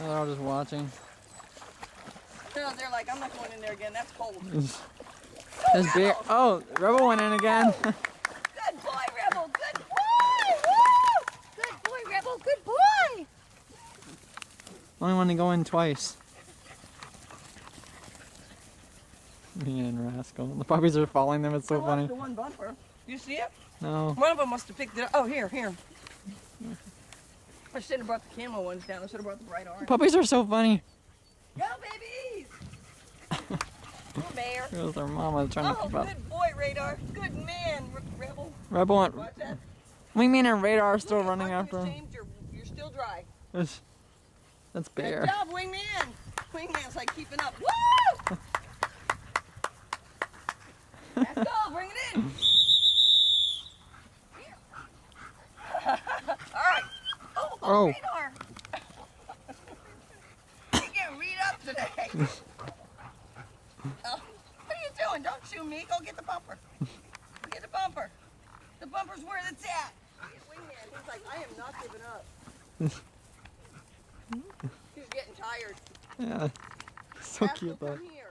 They're all just watching. No, they're like, I'm not going in there again. That's cold. There's bear. Oh, Rebel went in again. Good boy, Rebel. Good boy. Woo! Good boy, Rebel. Good boy. Only one to go in twice. Man, rascal. The puppies are following them. It's so funny. The one bumper. Do you see it? No. One of them must have picked it up. Oh, here. I should have brought the camo ones down. I should have brought the bright orange. Puppies are so funny. Go, babies! Go, bear. Here's their mama trying to keep up. Good boy, Radar. Good man, Rebel. Rebel and Watch that. Wingman and Radar are still Look, running aren't you after him. ashamed? You're still dry. That's Bear. Good job, Wingman. Wingman's like keeping up. Woo! Let's go. Bring it in. All right. Oh, Radar. You can read up today. Oh, what are you doing? Don't shoot me. Go get the bumper. Get the bumper. The bumper's where it's at. Wingman, he's like, I am not giving up. He's getting tired. Yeah. So Rascal, cute though. come here.